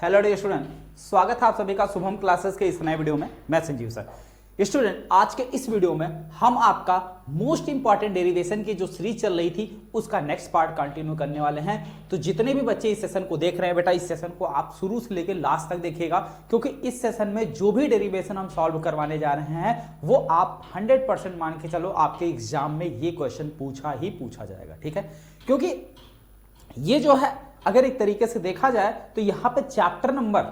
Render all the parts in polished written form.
Hello dear student, स्वागत है आप सभी का शुभम क्लासेस के इस नए वीडियो में। मैं संजीव सर। स्टूडेंट, आज के इस वीडियो में हम आपका मोस्ट इंपॉर्टेंट डेरिवेशन की जो सीरीज चल रही थी उसका नेक्स्ट पार्ट कंटिन्यू करने वाले हैं। तो जितने भी बच्चे इस सेशन को देख रहे हैं बेटा, इस सेशन को आप शुरू से लेकर लास्ट तक देखिएगा, क्योंकि इस सेशन में जो भी डेरिवेशन हम सॉल्व करवाने जा रहे हैं वो आप 100% मान के चलो आपके एग्जाम में ये क्वेश्चन पूछा ही पूछा जाएगा। ठीक है, क्योंकि ये जो है अगर एक तरीके से देखा जाए तो यहां पे चैप्टर नंबर,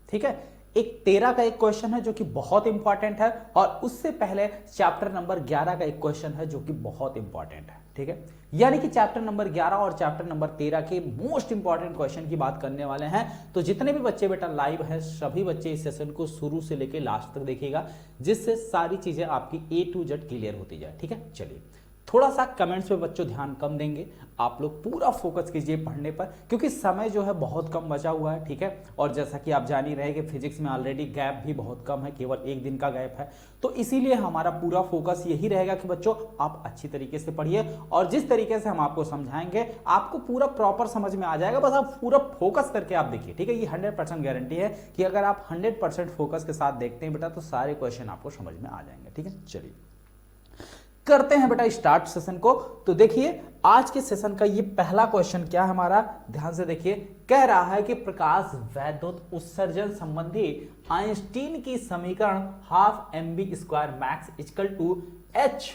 ठीक है, एक 13 का एक क्वेश्चन है जो कि बहुत इंपॉर्टेंट है, और उससे पहले चैप्टर नंबर 11 का एक क्वेश्चन है जो कि बहुत इंपॉर्टेंट है। ठीक है, यानी कि चैप्टर नंबर 11 और चैप्टर नंबर 13 के मोस्ट इंपॉर्टेंट क्वेश्चन की बात करने वाले हैं। तो जितने भी बच्चे बेटा लाइव हैं सभी बच्चे इस सेशन को शुरू से लेकर लास्ट तक देखिएगा, जिससे सारी चीजें आपकी A to Z क्लियर होती जाए। ठीक है, चलिए थोड़ा सा कमेंट्स पे बच्चों ध्यान कम देंगे, आप लोग पूरा फोकस कीजिए पढ़ने पर, क्योंकि समय जो है बहुत कम बचा हुआ है। ठीक है, और जैसा कि आप जान ही रहे कि फिजिक्स में ऑलरेडी गैप भी बहुत कम है, केवल एक दिन का गैप है। तो इसीलिए हमारा पूरा फोकस यही रहेगा कि बच्चों आप अच्छी तरीके से पढ़िए, और जिस तरीके से हम आपको समझाएंगे आपको पूरा प्रॉपर समझ में आ जाएगा। बस आप पूरा फोकस करके आप देखिए। ठीक है, ये 100% गारंटी है कि अगर आप 100% फोकस के साथ देखते हैं बेटा तो सारे क्वेश्चन आपको समझ में आ जाएंगे। ठीक है, चलिए करते हैं बेटा स्टार्ट सेशन को। तो देखिए आज के सेशन का ये पहला क्वेश्चन क्या है हमारा, ध्यान से देखिए। कह रहा है कि प्रकाश वैद्युत उत्सर्जन संबंधी आइंस्टीन की समीकरण half mv² max equal to h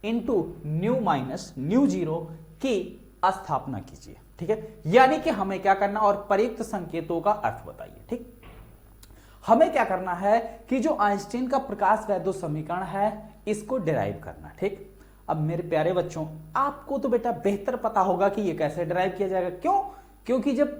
into nu minus nu zero की स्थापना कीजिए। ठीक है, यानी कि हमें क्या करना और प्रयुक्त संकेतों का अर्थ बताइए। ठीक, हमें क्या करना है कि जो आइंस्टीन का प्रकाश वैद्युत समीकरण है इसको डिराइव करना। ठीक, अब मेरे प्यारे बच्चों आपको तो बेटा बेहतर पता होगा कि ये कैसे डिराइव किया जाएगा। क्यों? क्योंकि जब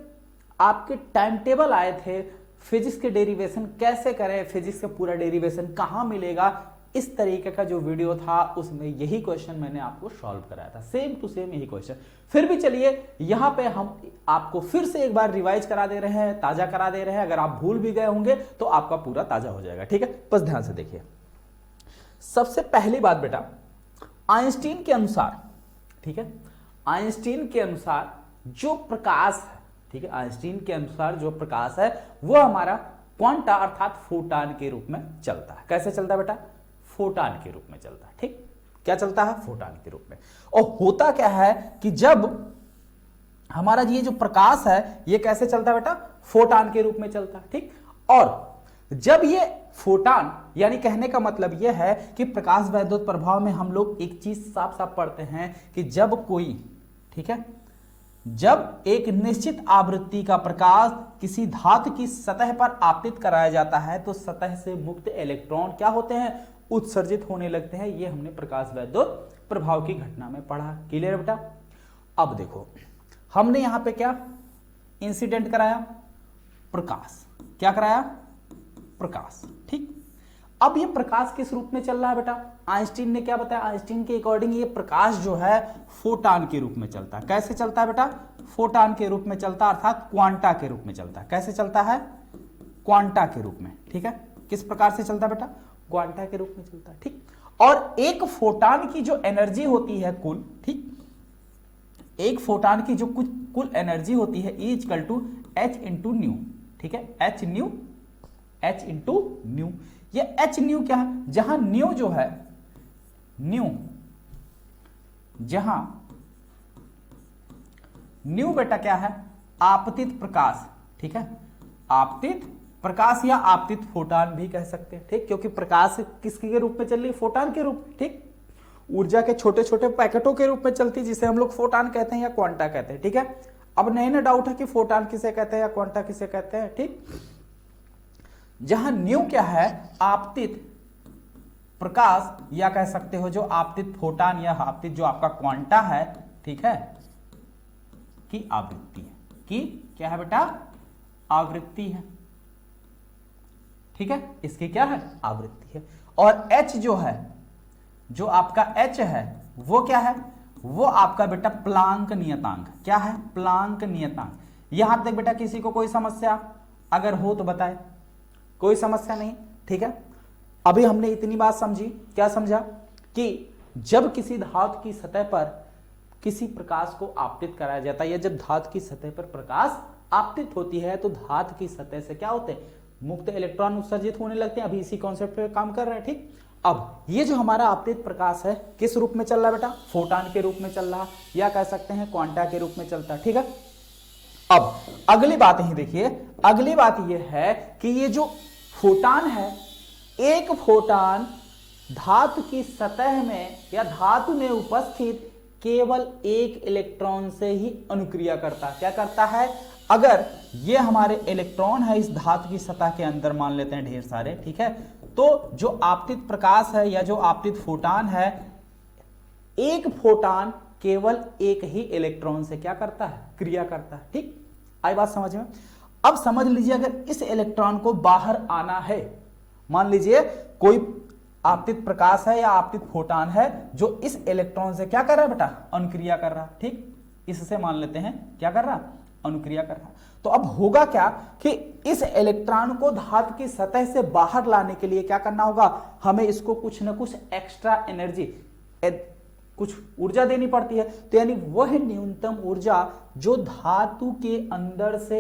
आपके टाइम टेबल आए थे फिजिक्स के डेरिवेशन कैसे करें, फिजिक्स का पूरा डेरिवेशन कहां मिलेगा, इस तरीके का जो वीडियो था उसमें यही क्वेश्चन मैंने आपको सॉल्व कराया था, सेम टू सेम यही क्वेश्चन। फिर भी चलिए यहां पे हम आपको फिर से एक बार रिवाइज करा दे रहे हैं, ताजा करा दे रहे हैं। अगर आप भूल भी गए होंगे तो आपका पूरा ताजा हो जाएगा। ठीक है, बस ध्यान से देखिए। सबसे पहली बात बेटा, आइंस्टीन के अनुसार, ठीक है, आइंस्टीन के अनुसार जो प्रकाश है, ठीक है, आइंस्टीन के अनुसार जो प्रकाश है वो हमारा क्वांटा अर्थात फोटान के रूप में चलता है। कैसे चलता है बेटा? फोटान के रूप में चलता है। ठीक, क्या चलता है? फोटान के रूप में। और होता क्या है कि जब हमारा ये जो प्रकाश है ये कैसे चलता है बेटा? फोटान के रूप में चलता है। ठीक, और जब ये फोटान, यानी कहने का मतलब यह है कि प्रकाश वैद्युत प्रभाव में हम लोग एक चीज साफ साफ पढ़ते हैं कि जब कोई, ठीक है, जब एक निश्चित आवृत्ति का प्रकाश किसी धातु की सतह पर आपतित कराया जाता है तो सतह से मुक्त इलेक्ट्रॉन क्या होते हैं? उत्सर्जित होने लगते हैं। ये हमने प्रकाश वैद्युत प्रभाव की घटना में पढ़ा। क्लियर बेटा? अब देखो हमने यहां पे क्या इंसिडेंट कराया? प्रकाश। क्या कराया? प्रकाश। ठीक, अब ये प्रकाश किस रूप में चल रहा है बेटा? आइंस्टीन ने क्या बताया? आइंस्टीन के अकॉर्डिंग ये प्रकाश जो है फोटान के रूप में चलता है। कैसे चलता है बेटा? फोटान के रूप में चलता है, अर्थात क्वांटा के रूप में चलता है। कैसे चलता है? क्वांटा के रूप में। ठीक है, किस प्रकार से चलता है बेटा? क्वांटा के रूप में चलता है। ठीक, और एक फोटान की जो एनर्जी होती है कुल, ठीक, एक फोटान की जो कुल एनर्जी होती है E equal to h into nu. ठीक है, h इंटू न्यू। ये h न्यू क्या है? जहां न्यू जो है, न्यू, जहां न्यू बेटा क्या है? आपतित प्रकाश। ठीक है, आपतित प्रकाश या आपतित फोटान भी कह सकते हैं। ठीक, क्योंकि प्रकाश किसके के रूप में चल रही है? फोटान के रूप में। ठीक, ऊर्जा के छोटे छोटे पैकेटों के रूप में चलती है, जिसे हम लोग फोटान कहते हैं या क्वांटा कहते हैं। ठीक है, अब नहीं ना डाउट है कि फोटान किसे कहते हैं या क्वांटा किसे कहते हैं। ठीक, जहां न्यू क्या है? आपतित प्रकाश, या कह सकते हो जो आपतित फोटान या आपतित जो आपका क्वांटा है, ठीक है, की आवृत्ति है। कि क्या है बेटा? आवृत्ति है। ठीक है, इसकी क्या है? आवृत्ति है। और h जो है, जो आपका h है वो क्या है? वो आपका बेटा प्लांक नियतांक। क्या है? प्लांक नियतांक। यहां तक बेटा किसी को कोई समस्या अगर हो तो बताए? कोई समस्या नहीं। ठीक है, अभी हमने इतनी बात समझी। क्या समझा? कि जब किसी धातु की सतह पर किसी प्रकाश को आपतित कराया जाता है या जब धातु की सतह पर प्रकाश आपतित होती है तो धातु की सतह से क्या होते हैं, मुक्त इलेक्ट्रॉन उत्सर्जित होने लगते हैं। अभी इसी कॉन्सेप्ट पे काम कर रहे हैं, ठीक। अब ये जो हमारा आपतित प्रकाश है किस रूप में चल रहा है बेटा, फोटान के रूप में चल रहा, या कह सकते हैं क्वांटा के रूप में चलता है, ठीक है। अब अगली बात ही देखिए, अगली बात ये है कि ये जो फोटान है, एक फोटान धातु की सतह में या धातु में उपस्थित केवल एक इलेक्ट्रॉन से ही अनुक्रिया करता है। क्या करता है, अगर ये हमारे इलेक्ट्रॉन है इस धातु की सतह के अंदर, मान लेते हैं ढेर सारे, ठीक है, तो जो आपतित प्रकाश है या जो आपतित फोटान है, एक फोटान केवल एक ही इलेक्ट्रॉन से क्या करता है, क्रिया करता है, ठीक। आई बात समझ में। अब समझ लीजिए अगर इस इलेक्ट्रॉन को बाहर आना है, मान लीजिए कोई आपतित प्रकाश है या आपतित फोटान है जो इस इलेक्ट्रॉन से क्या कर रहा है बेटा, अनुक्रिया कर रहा, ठीक। इससे मान लेते हैं क्या कर रहा, अनुक्रिया कर रहा। तो अब होगा क्या कि इस इलेक्ट्रॉन को धातु की सतह से बाहर लाने के लिए क्या करना होगा, हमें इसको कुछ ना कुछ एक्स्ट्रा एनर्जी, कुछ ऊर्जा देनी पड़ती है। तो यानी वह न्यूनतम ऊर्जा जो धातु के अंदर से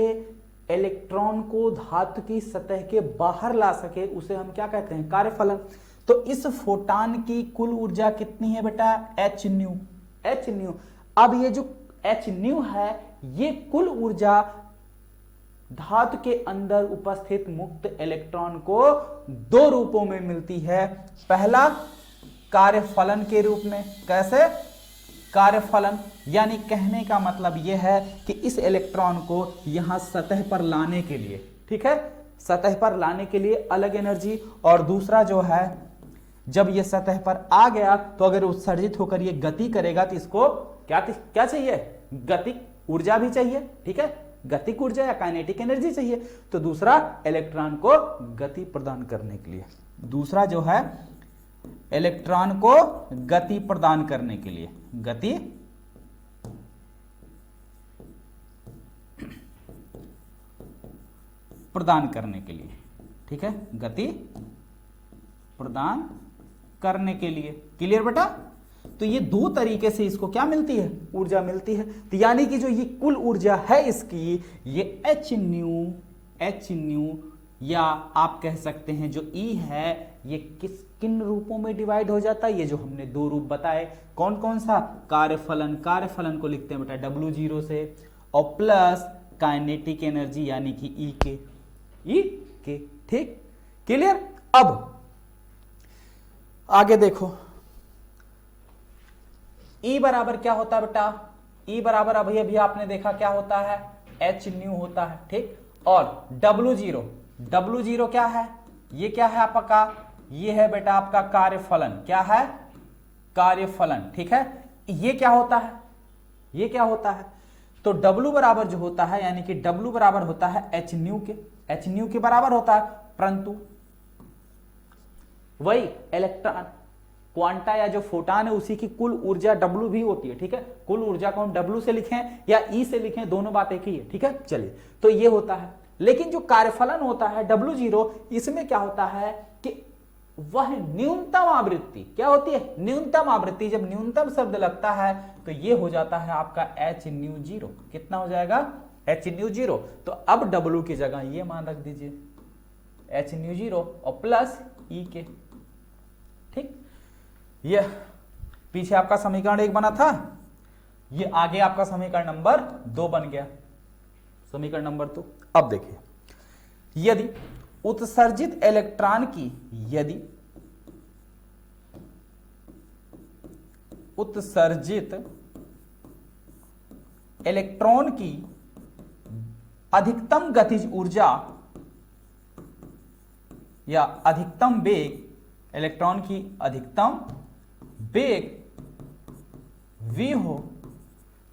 इलेक्ट्रॉन को धातु की सतह के बाहर ला सके, उसे हम क्या कहते हैं, कार्यफलन। तो इस फोटान की कुल ऊर्जा कितनी है बेटा, एच न्यू, एच न्यू। अब ये जो एच न्यू है, ये कुल ऊर्जा धातु के अंदर उपस्थित मुक्त इलेक्ट्रॉन को दो रूपों में मिलती है। पहला कार्यफलन के रूप में, कैसे, कार्यफलन, यानी कहने का मतलब यह है कि इस इलेक्ट्रॉन को यहां सतह पर लाने के लिए, ठीक है, सतह पर लाने के लिए अलग एनर्जी, और दूसरा जो है जब यह सतह पर आ गया तो अगर उत्सर्जित होकर यह गति करेगा तो इसको क्या चाहिए, गतिक ऊर्जा भी चाहिए, ठीक है, गतिक ऊर्जा या काइनेटिक एनर्जी चाहिए। तो दूसरा इलेक्ट्रॉन को गति प्रदान करने के लिए, दूसरा जो है इलेक्ट्रॉन को गति प्रदान करने के लिए, गति प्रदान करने के लिए, ठीक है, गति प्रदान करने के लिए। क्लियर बेटा। तो ये दो तरीके से इसको क्या मिलती है, ऊर्जा मिलती है। तो यानी कि जो ये कुल ऊर्जा है इसकी, ये एच न्यू या आप कह सकते हैं जो ई है, ये किन रूपों में डिवाइड हो जाता है, ये जो हमने दो रूप बताए, कौन कौन सा, कार्यफलन, कार्यफलन को लिखते हैं बेटा W0 से, और प्लस काइनेटिक एनर्जी यानी कि ई के, ठीक, क्लियर। अब आगे देखो, E बराबर क्या होता है बेटा, E बराबर अभी अभी आपने देखा क्या होता है, एच न्यू होता है, ठीक। और W0 क्या है, ये क्या है आपका, ये है बेटा आपका कार्यफलन, क्या है, कार्यफलन, ठीक है। ये क्या होता है, ये क्या होता है, तो W बराबर जो होता है, यानी कि W बराबर होता है एच न्यू के बराबर होता है, परंतु वही इलेक्ट्रॉन क्वांटा या जो फोटान है उसी की कुल ऊर्जा W भी होती है, ठीक है। कुल ऊर्जा को हम W से लिखें या E से लिखें, दोनों बात एक ही है, ठीक है। चलिए, तो ये होता है। लेकिन जो कार्यफलन होता है W0, इसमें क्या होता है कि वह न्यूनतम आवृत्ति क्या होती है, न्यूनतम आवृत्ति। जब न्यूनतम शब्द लगता है तो ये हो जाता है आपका एच न्यू 0। कितना हो जाएगा, एच न्यू 0। तो अब W की जगह ये मान रख दीजिए, एच न्यू 0 और प्लस ई के, ठीक। ये पीछे आपका समीकरण 1 बना था, ये आगे आपका समीकरण नंबर 2 बन गया, समीकरण नंबर 2। अब देखिए, यदि उत्सर्जित इलेक्ट्रॉन की, यदि उत्सर्जित इलेक्ट्रॉन की अधिकतम गतिज ऊर्जा या अधिकतम वेग, इलेक्ट्रॉन की अधिकतम वेग v हो,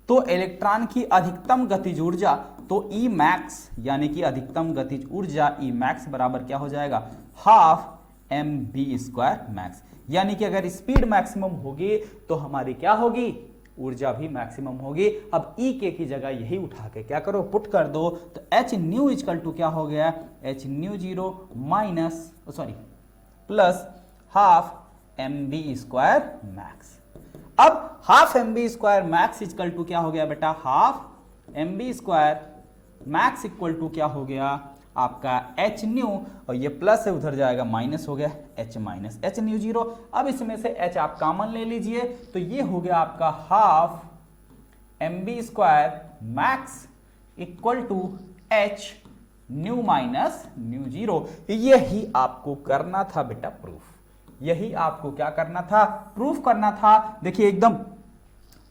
तो इलेक्ट्रॉन की अधिकतम गतिज ऊर्जा, तो E मैक्स यानी कि अधिकतम गतिज ऊर्जा E मैक्स बराबर क्या हो जाएगा, हाफ mv² मैक्स। यानी कि अगर स्पीड मैक्सिमम होगी तो हमारी क्या होगी, ऊर्जा भी मैक्सिमम होगी। अब E के की जगह यही उठा के क्या करो, पुट कर दो, तो एच न्यू इक्वल टू क्या हो गया, h nu 0 minus plus half mv² max. अब half mv² max equal to क्या हो गया बेटा, half mv² max equal to क्या हो गया आपका एच न्यू, और ये प्लस है उधर जाएगा माइनस हो गया H minus H mu zero. अब इसमें से एच आप कॉमन ले लीजिए तो ये हो गया आपका half M V square max equal to H nu minus nu zero. यही आपको करना था बेटा प्रूफ, यही आपको क्या करना था प्रूफ करना था। देखिए एकदम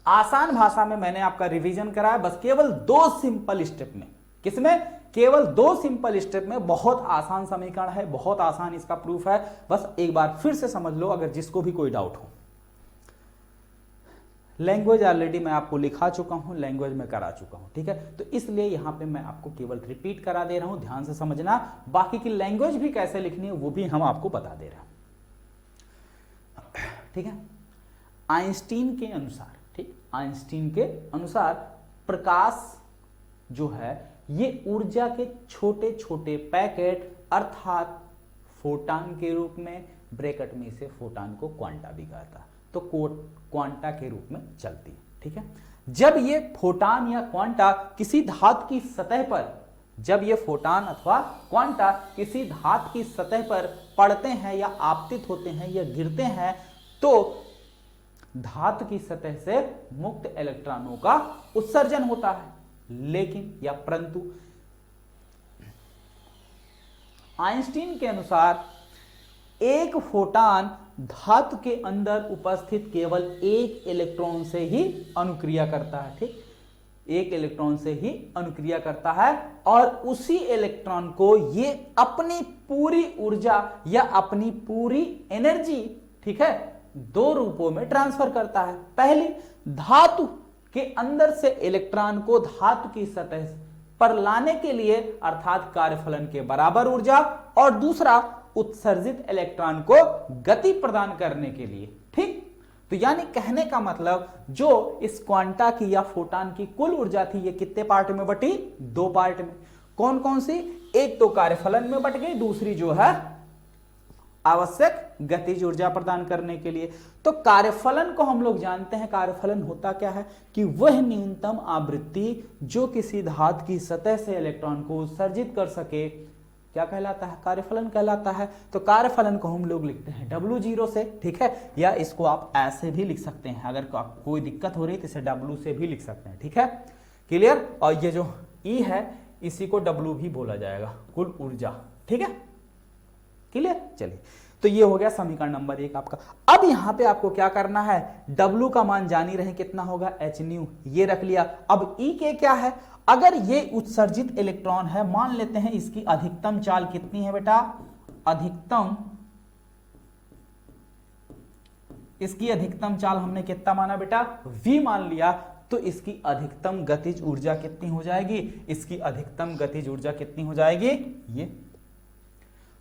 आसान भाषा में मैंने आपका रिवीजन कराया, बस केवल 2 सिंपल स्टेप में। किसमें? केवल 2 सिंपल स्टेप में। बहुत आसान समीकरण है, बहुत आसान इसका प्रूफ है, बस एक बार फिर से समझ लो अगर जिसको भी कोई डाउट हो। लैंग्वेज ऑलरेडी मैं आपको लिखा चुका हूं, लैंग्वेज में करा चुका हूं, ठीक है। तो इसलिए यहां पे मैं आपको केवल रिपीट करा दे रहा हूं, ध्यान से समझना। बाकी की लैंग्वेज भी कैसे लिखनी है वो भी हम आपको बता दे रहे हैं, ठीक है। आइंस्टीन के अनुसार, ठीक, आइंस्टीन के अनुसार प्रकाश जो है ये ऊर्जा के छोटे छोटे पैकेट अर्थात फोटान के रूप में, ब्रैकेट में इसे फोटान को क्वांटा भी कहता है, तो क्वांटा के रूप में चलती है, ठीक है। जब ये फोटान या क्वांटा किसी धातु की सतह पर, जब ये फोटान अथवा क्वांटा किसी धातु की सतह पर पड़ते हैं या आपतित होते हैं या गिरते हैं तो धातु की सतह से मुक्त इलेक्ट्रॉनों का उत्सर्जन होता है। लेकिन या परंतु आइंस्टीन के अनुसार एक फोटान धातु के अंदर उपस्थित केवल एक इलेक्ट्रॉन से ही अनुक्रिया करता है, ठीक, एक इलेक्ट्रॉन से ही अनुक्रिया करता है और उसी इलेक्ट्रॉन को ये अपनी पूरी ऊर्जा या अपनी पूरी एनर्जी, ठीक है, 2 रूपों में ट्रांसफर करता है। पहली, धातु के अंदर से इलेक्ट्रॉन को धातु की सतह पर लाने के लिए अर्थात कार्यफलन के बराबर ऊर्जा, और दूसरा उत्सर्जित इलेक्ट्रॉन को गति प्रदान करने के लिए, ठीक। तो यानी कहने का मतलब जो इस क्वांटा की या फोटान की कुल ऊर्जा थी ये कितने पार्ट में बटी? 2 पार्ट में। कौन कौन सी? एक तो कार्यफलन में बट गई, दूसरी जो है आवश्यक गतिज ऊर्जा प्रदान करने के लिए। तो कार्यफलन को हम लोग जानते हैं, कार्यफलन होता क्या है कि वह न्यूनतम आवृत्ति जो किसी धातु की सतह से इलेक्ट्रॉन को उत्सर्जित कर सके, क्या कहलाता है? कार्यफलन कहलाता है। तो कार्यफलन को हम लोग लिखते हैं W0 से, ठीक है, या इसको आप ऐसे भी लिख सकते हैं, अगर कोई दिक्कत हो रही है तो इसे W से भी लिख सकते हैं, ठीक है, क्लियर। और ये जो E है इसी को W भी बोला जाएगा, कुल ऊर्जा, ठीक है, क्लियर। चलिए, तो ये हो गया समीकरण नंबर 1 आपका। अब यहां पे आपको क्या करना है, W का मान जान ही रहे कितना होगा, h न्यू, ये रख लिया। अब E के क्या है, अगर ये उत्सर्जित इलेक्ट्रॉन है, मान लेते हैं इसकी अधिकतम चाल कितनी है बेटा, अधिकतम, इसकी अधिकतम चाल हमने कितना माना बेटा, V मान लिया, तो इसकी अधिकतम गतिज ऊर्जा कितनी हो जाएगी, इसकी अधिकतम गतिज ऊर्जा कितनी हो जाएगी, ये।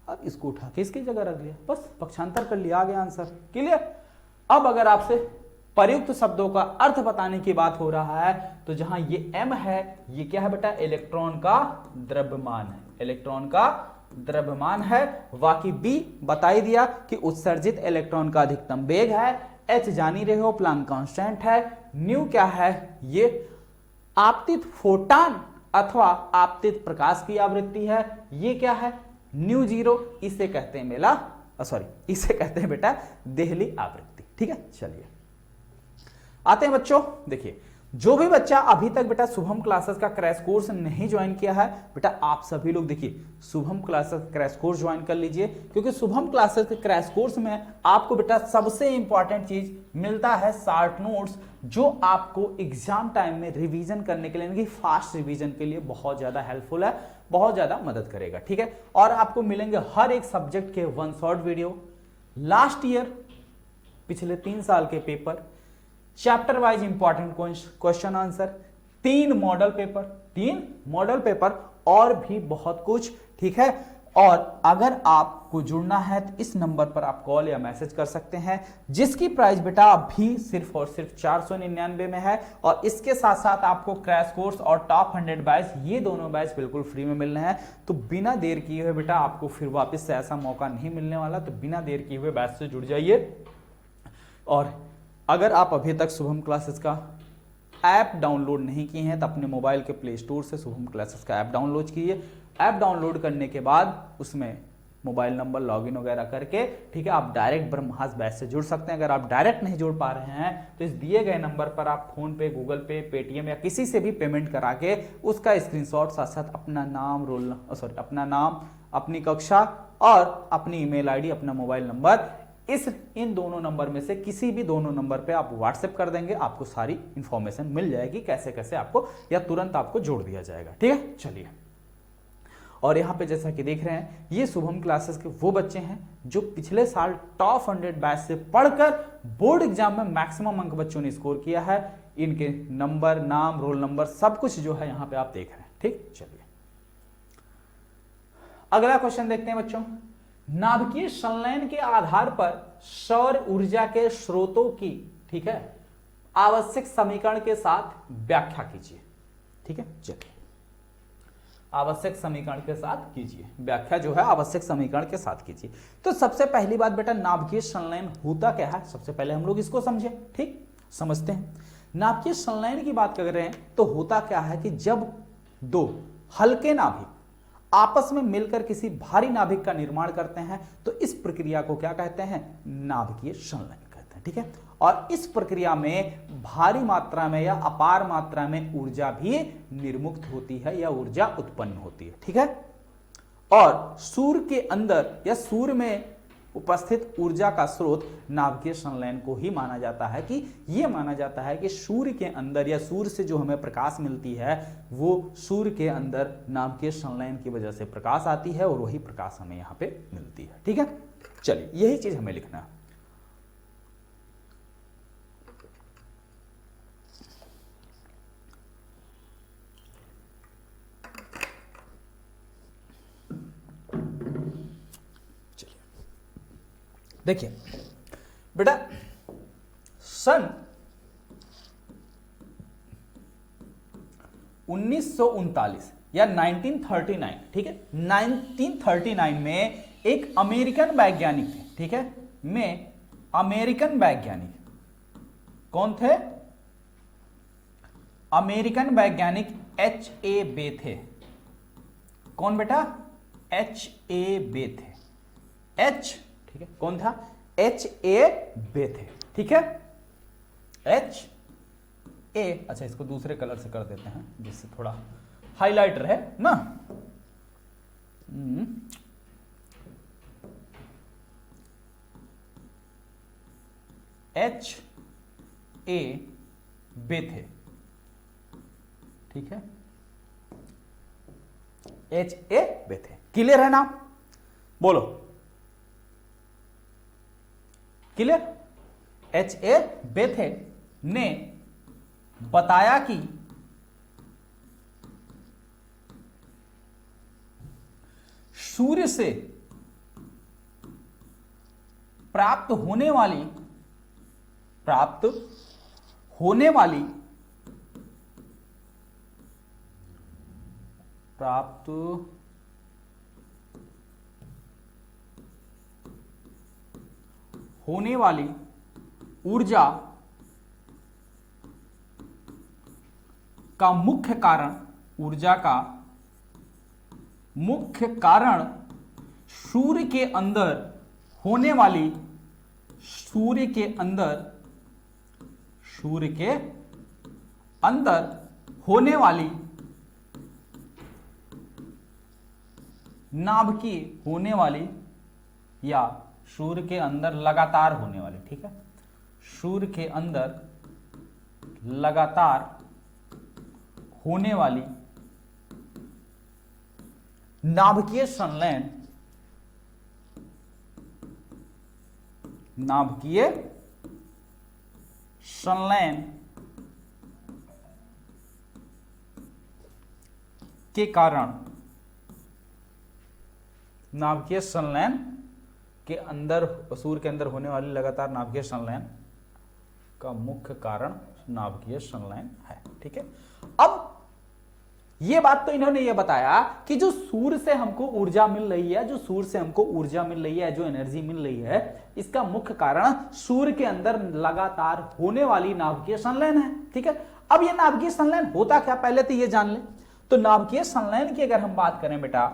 अब इसको उठा के इसकी जगह रख लिया, बस पक्षांतर कर लिया, आ गया आंसर, क्लियर। अब अगर आपसे प्रयुक्त शब्दों का अर्थ बताने की बात हो रहा है तो जहां ये m है ये क्या है बेटा, इलेक्ट्रॉन का द्रव्यमान है, इलेक्ट्रॉन का द्रव्यमान है। बाकी B बता ही दिया कि उत्सर्जित इलेक्ट्रॉन का अधिकतम वेग है, h जान ही रहे हो प्लांक कांस्टेंट है, न्यू क्या है, ये आपतित फोटान अथवा आपतित प्रकाश की आवृत्ति है, ये क्या है, न्यू 0, इसे कहते हैं मेला, सॉरी इसे कहते हैं बेटा देहली आवृत्ति, ठीक है। चलिए आते हैं बच्चों, देखिए जो भी बच्चा अभी तक बेटा शुभम क्लासेस का क्रैश कोर्स नहीं ज्वाइन किया है, बेटा आप सभी लोग देखिए Shubham classes crash course join कर लीजिए, क्योंकि शुभम क्लासेस के क्रैश कोर्स में आपको बेटा सबसे इंपॉर्टेंट चीज मिलता है शॉर्ट नोट्स, जो आपको एग्जाम टाइम में रिवीजन करने के लिए, यानी कि फास्ट रिवीजन के लिए बहुत ज्यादा हेल्पफुल है, बहुत ज्यादा मदद करेगा, ठीक है। और आपको मिलेंगे हर एक सब्जेक्ट के 1 शॉर्ट वीडियो, लास्ट ईयर पिछले 3 साल के paper, chapter wise important question answer, 3 model paper और भी बहुत कुछ, ठीक है। और अगर आपको जुड़ना है तो इस नंबर पर आप कॉल या मैसेज कर सकते हैं, जिसकी प्राइस बेटा अभी सिर्फ और सिर्फ 499 में है, और इसके साथ साथ आपको क्रैश कोर्स और टॉप 100 बैच, ये दोनों बैच बिल्कुल फ्री में मिलने हैं। तो बिना देर किए हुए बेटा आपको फिर वापस से ऐसा मौका नहीं मिलने वाला, तो बिना देर किए हुए बैच से जुड़ जाइए। और अगर आप अभी तक शुभम क्लासेस का ऐप डाउनलोड नहीं किए हैं तो अपने मोबाइल के प्ले स्टोर से शुभम क्लासेस का ऐप डाउनलोड कीजिए। ऐप डाउनलोड करने के बाद उसमें मोबाइल नंबर लॉगिन वगैरह करके, ठीक है, आप डायरेक्ट ब्रह्मास्त्र बैच से जुड़ सकते हैं। अगर आप डायरेक्ट नहीं जुड़ पा रहे हैं तो इस दिए गए नंबर पर आप फोन पे, गूगल पे, पेटीएम या किसी से भी पेमेंट करा के उसका स्क्रीनशॉट साथ साथ अपना नाम, अपना नाम, अपनी कक्षा और अपनी ईमेल आईडी, अपना मोबाइल नंबर, इन दोनों नंबर में से किसी भी दोनों नंबर पे आप व्हाट्सएप कर देंगे, आपको सारी इंफॉर्मेशन मिल जाएगी कैसे कैसे आपको, या तुरंत आपको जोड़ दिया जाएगा। ठीक है, चलिए। और यहाँ पे जैसा कि देख रहे हैं, ये शुभम क्लासेस के वो बच्चे हैं जो पिछले साल टॉप 100 बैच से पढ़कर बोर्ड एग्जाम में मैक्सिमम अंक बच्चों ने स्कोर किया है। इनके नंबर, नाम, रोल नंबर सब कुछ जो है यहाँ पे आप देख रहे हैं। ठीक, चलिए अगला क्वेश्चन देखते हैं बच्चों। नाभिकीय संलयन के आधार पर सौर ऊर्जा के स्रोतों की, ठीक है, आवश्यक समीकरण के साथ व्याख्या कीजिए। ठीक है, चलिए आवश्यक समीकरण के साथ कीजिए व्याख्या, जो है आवश्यक समीकरण के साथ कीजिए। तो सबसे पहली बात बेटा, नाभिकीय संलयन होता क्या है, सबसे पहले हम लोग इसको समझे। ठीक, समझते हैं। नाभिकीय संलयन की बात कर रहे हैं तो होता क्या है कि जब दो हल्के नाभिक आपस में मिलकर किसी भारी नाभिक का निर्माण करते हैं तो इस प्रक्रिया को क्या कहते हैं, नाभिकीय संलयन कहते हैं। ठीक है, और इस प्रक्रिया में भारी मात्रा में या अपार मात्रा में ऊर्जा भी निर्मुक्त होती है या ऊर्जा उत्पन्न होती है। ठीक है, और सूर्य के अंदर या सूर्य में उपस्थित ऊर्जा का स्रोत नाभिकीय संलयन को ही माना जाता है, कि यह माना जाता है कि सूर्य के अंदर या सूर्य से जो हमें प्रकाश मिलती है वो सूर्य के अंदर नाभिकीय संलयन की वजह से प्रकाश आती है और वही प्रकाश हमें यहां पे मिलती है। ठीक है, चलिए यही चीज हमें लिखना है। देखिए बेटा, सन 1939 या 1939, ठीक है, 1939 में एक अमेरिकन वैज्ञानिक थे। ठीक है, में अमेरिकन वैज्ञानिक कौन थे, अमेरिकन वैज्ञानिक H.A. बे थे। कौन बेटा, H.A. बे थे। ठीक है, कौन था, H.A. बे थे। ठीक है, H.A. अच्छा, इसको दूसरे कलर से कर देते हैं जिससे थोड़ा हाईलाइट रहे ना। H.A. बे थे। ठीक है, H.A. बे थे। क्लियर है ना, बोलो क्लियर। H.A. बे थे ने बताया कि सूर्य से प्राप्त होने वाली ऊर्जा का मुख्य कारण सूर्य के अंदर होने वाली नाभिकीय होने वाली या सूर्य के अंदर लगातार होने वाली, ठीक है, सूर्य के अंदर लगातार होने वाली नाभिकीय संलयन के कारण, नाभिकीय संलयन के अंदर, सूर्य के अंदर होने वाली लगातार नाभिकीय संलयन का मुख्य कारण नाभिकीय संलयन है। ठीक है, अब ये बात तो इन्होंने ये बताया कि जो सूर्य से हमको ऊर्जा मिल रही है, जो एनर्जी मिल रही है, इसका मुख्य कारण सूर्य के अंदर लगातार होने वाली नाभिकीय संलयन है। ठीक है, अब ये नाभिकीय संलयन होता क्या, पहले तो ये जान लें। तो नाभिकीय संलयन की अगर हम बात करें बेटा,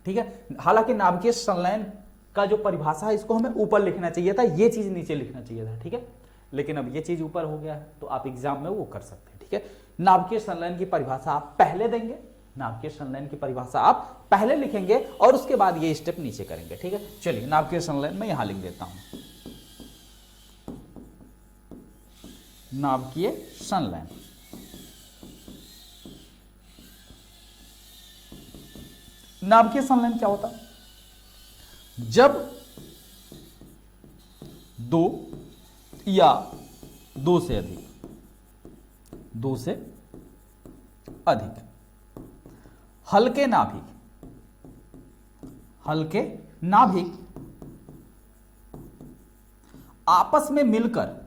ठीक है, हालांकि नाभिकीय संलयन का जो परिभाषा है इसको हमें ऊपर लिखना चाहिए था, ये चीज नीचे लिखना चाहिए था, ठीक है, लेकिन अब ये चीज ऊपर हो गया है तो आप एग्जाम में वो कर सकते हैं, ठीक है। नाभिकीय संलयन की परिभाषा आप पहले देंगे, नाभिकीय संलयन की परिभाषा आप पहले लिखेंगे और उसके बाद ये स्टेप नीचे करेंगे, ठीक है। चलिए नाभिकीय संलयन मैं यहां लिख देता हूं, नाभिकीय संलयन। नाभिकीय संलयन क्या होता है? जब दो या दो से अधिक हल्के नाभिक आपस में मिलकर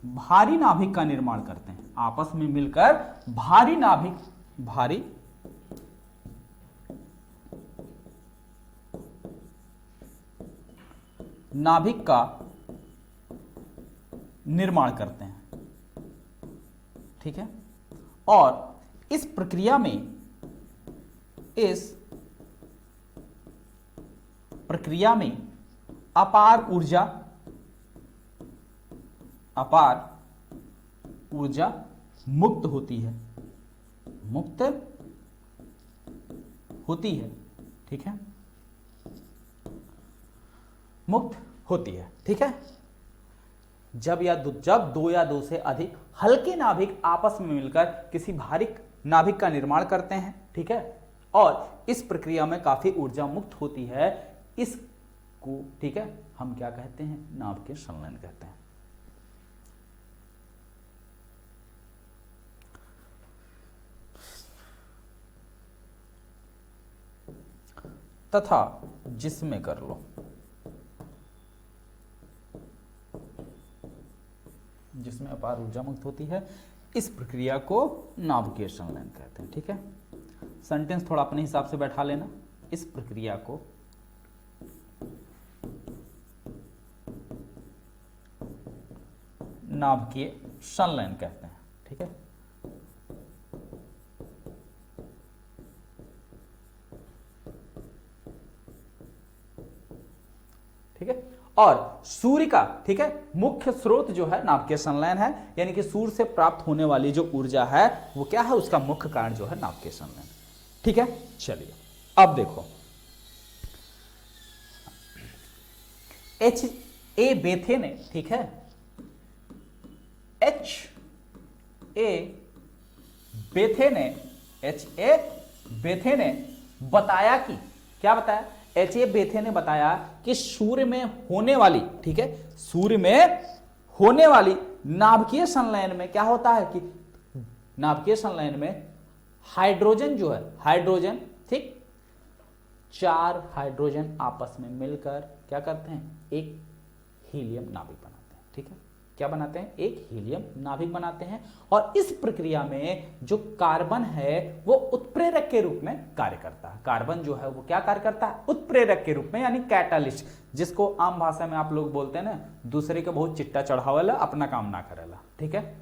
भारी नाभिक का निर्माण करते हैं, आपस में मिलकर भारी नाभिक का निर्माण करते हैं, ठीक है। और इस प्रक्रिया में अपार ऊर्जा मुक्त होती है, ठीक है, मुक्त होती है, ठीक है। जब दो या दो से अधिक हल्के नाभिक आपस में मिलकर किसी भारी नाभिक का निर्माण करते हैं, ठीक है, और इस प्रक्रिया में काफी ऊर्जा मुक्त होती है, इसको, ठीक है, हम क्या कहते हैं? नाभिकीय संलयन कहते हैं। तथा जिसमें कर लो, जिसमें अपार ऊर्जा मुक्त होती है, इस प्रक्रिया को नाभिकीय संलयन कहते हैं, ठीक है। सेंटेंस थोड़ा अपने हिसाब से बैठा लेना, इस प्रक्रिया को नाभिकीय संलयन कहते हैं, ठीक है। ठीक है, और सूर्य का, ठीक है, मुख्य स्रोत जो है नाभिकीय संलयन है, यानी कि सूर्य से प्राप्त होने वाली जो ऊर्जा है वो क्या है, उसका मुख्य कारण जो है नाभिकीय संलयन, ठीक है। चलिए अब देखो, H.A. बेथे ने, ठीक है, H.A. बेथे ने बताया कि, क्या बताया? H.A. बेथे ने बताया कि सूर्य में होने वाली, ठीक है, सूर्य में होने वाली नाभिकीय संलयन में क्या होता है कि नाभिकीय संलयन में हाइड्रोजन जो है, हाइड्रोजन, ठीक, 4 हाइड्रोजन आपस में मिलकर क्या करते हैं? एक हीलियम नाभिक बनाते हैं, ठीक है। क्या बनाते हैं? एक हीलियम नाभिक बनाते हैं, और इस प्रक्रिया में जो कार्बन है वो उत्प्रेरक के रूप में कार्य करता है। कार्बन जो है वो क्या कार्य करता है? उत्प्रेरक के रूप में, यानी कैटालिस्ट, जिसको आम भाषा में आप लोग बोलते हैं ना, दूसरे के बहुत चिट्टा चढ़ावेला, अपना काम ना करेला, ठीक है।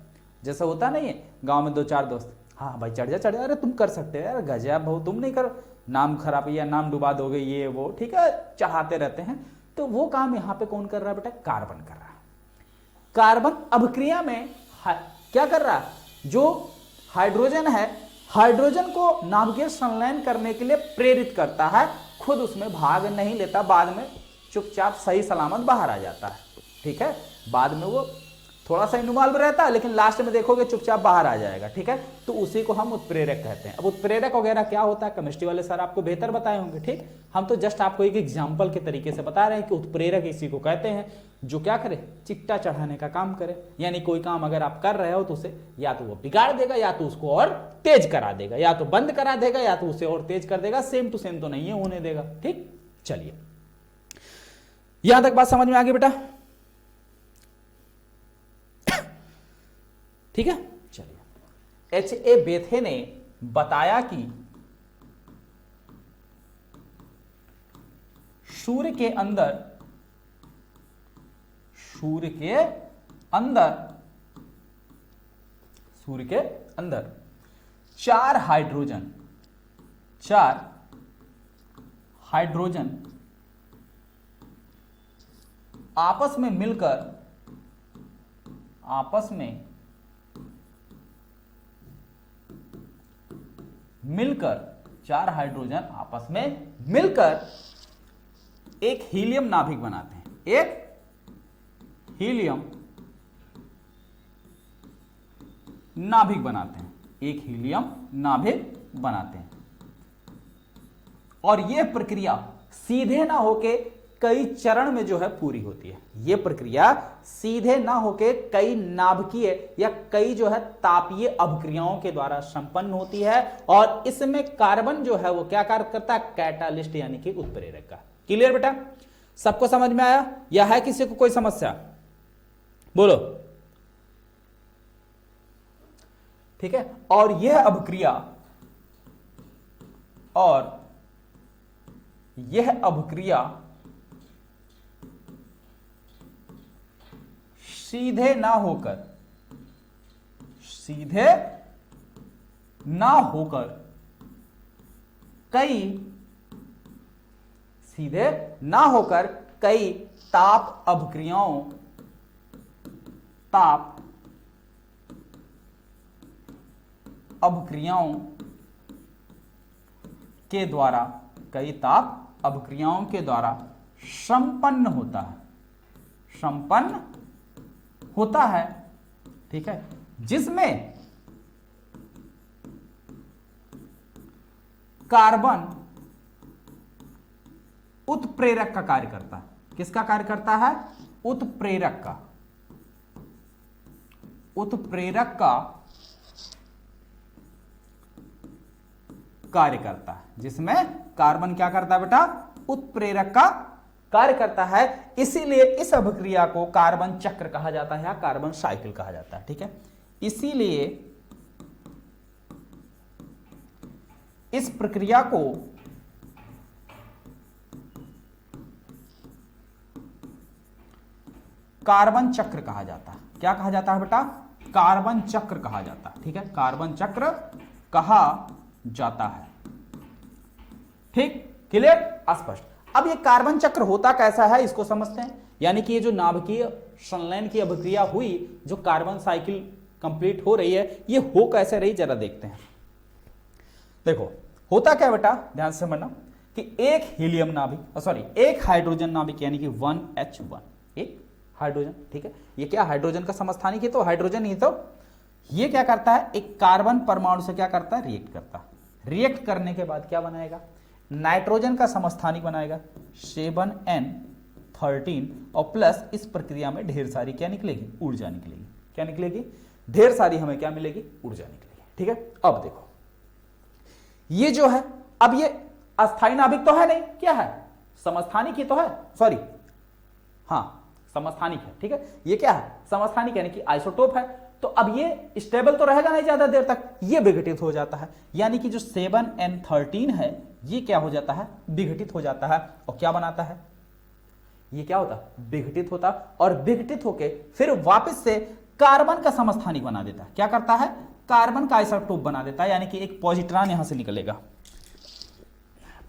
जैसा होता नहीं है गांव में 2-4 दोस्त, हाँ भाई चढ़ जा, अरे तुम कर सकते हो यार, गजब हो, तुम नहीं करो, नाम खराब या नाम डुबा दोगे, ये वो, ठीक है, चढ़ाते रहते हैं। तो वो काम यहाँ पे कौन कर रहा है बेटा? कार्बन कर रहा है। कार्बन अभिक्रिया में क्या कर रहा है? जो हाइड्रोजन है, हाइड्रोजन को नाभिकीय संलयन करने के लिए प्रेरित करता है, खुद उसमें भाग नहीं लेता, बाद में चुपचाप सही सलामत बाहर आ जाता है, ठीक है। बाद में वो थोड़ा सा इन्वॉल्व रहता है, लेकिन लास्ट में देखोगे चुपचाप बाहर आ जाएगा, ठीक है। तो उसी को हम उत्प्रेरक कहते हैं। अब उत्प्रेरक वगैरह क्या होता है, केमिस्ट्री वाले सर आपको बेहतर बताए होंगे, ठीक। हम तो जस्ट आपको एक एग्जांपल के तरीके से बता रहे हैं कि उत्प्रेरक इसी को कहते हैं जो क्या करे? चिट्टा चढ़ाने का काम करे। यानी कोई काम अगर आप कर रहे हो तो उसे या तो वो बिगाड़ देगा, या तो उसको और तेज करा देगा, या तो बंद करा देगा, या तो उसे और तेज कर देगा, सेम टू सेम तो नहीं है होने देगा, ठीक। चलिए यहां तक बात समझ में आ गई बेटा? ठीक है, चलिए। H.A. बेथे ने बताया कि सूर्य के अंदर सूर्य के अंदर, सूर्य के अंदर 4 हाइड्रोजन आपस में मिलकर 4 हाइड्रोजन आपस में मिलकर एक हीलियम नाभिक बनाते हैं, एक हीलियम नाभिक बनाते हैं, एक हीलियम नाभिक बनाते हैं। और यह प्रक्रिया सीधे ना होके कई चरण में जो है पूरी होती है। यह प्रक्रिया सीधे ना होके कई नाभिकीय या कई जो है तापीय अभिक्रियाओं के द्वारा संपन्न होती है। और इसमें कार्बन जो है वो क्या कार्य करता है, कैटालिस्ट यानी कि उत्प्रेरक का। क्लियर बेटा, सबको समझ में आया या है किसी को कोई समस्या? बोलो। ठीक है, और यह अभिक्रिया सीधे ना होकर कई ताप अभिक्रियाओं के द्वारा संपन्न होता है। ठीक है, जिसमें कार्बन उत्प्रेरक का कार्य करता है। किसका कार्य करता है? उत्प्रेरक का कार्य करता है, जिसमें कार्बन क्या करता है बेटा? उत्प्रेरक का कार्य करता है। इसीलिए इस अभिक्रिया को कार्बन चक्र कहा जाता है या कार्बन साइकिल कहा जाता है। ठीक है, इसीलिए इस प्रक्रिया को कार्बन चक्र कहा जाता है। क्या कहा जाता है बेटा? कार्बन चक्र कहा जाता है। ठीक है, कार्बन चक्र कहा जाता है। ठीक, क्लियर, स्पष्ट। अब ये कार्बन चक्र होता कैसा है इसको समझते हैं। यानी कि ये जो नाभिकीय संलयन की अभिक्रिया हुई, जो कार्बन साइकिल कंप्लीट हो रही है, ये हो कैसे रही जरा देखते हैं। देखो होता क्या बेटा, ध्यान से समझना कि एक हाइड्रोजन नाभिक यानी कि 1H1, एक हाइड्रोजन। ठीक है, ये क्या हाइड्रोजन का समस्थानिक है, तो हाइड्रोजन ही तो ये क्या करता है, एक कार्बन परमाणु से क्या करता है, रिएक्ट करता है। रिएक्ट करने के बाद क्या बनाएगा, नाइट्रोजन का समस्थानिक बनाएगा 7N13 और प्लस इस प्रक्रिया में ढेर सारी क्या निकलेगी, ऊर्जा निकलेगी। क्या निकलेगी, ढेर सारी हमें क्या मिलेगी, ऊर्जा निकलेगी। ठीक है, अब देखो ये जो है, अब ये अस्थायी नाभिक तो है नहीं, क्या है, समस्थानिक ही तो है, सॉरी हाँ समस्थानिक है। ठीक है, ये क्या है, समस्थानिक यानी कि आइसोटोप है। तो अब ये स्टेबल तो रहेगा नहीं ज्यादा देर तक, ये विघटित हो जाता है। यानी कि जो 7N13 है ये क्या हो जाता है, विघटित हो जाता है। और क्या बनाता है, ये क्या होता, विघटित होता, और विघटित होके फिर वापस से कार्बन का समस्थानिक बना देता है। क्या करता है, कार्बन का आइसोटोप बना देता है। यानी कि एक पॉजिट्रॉन यहां से निकलेगा।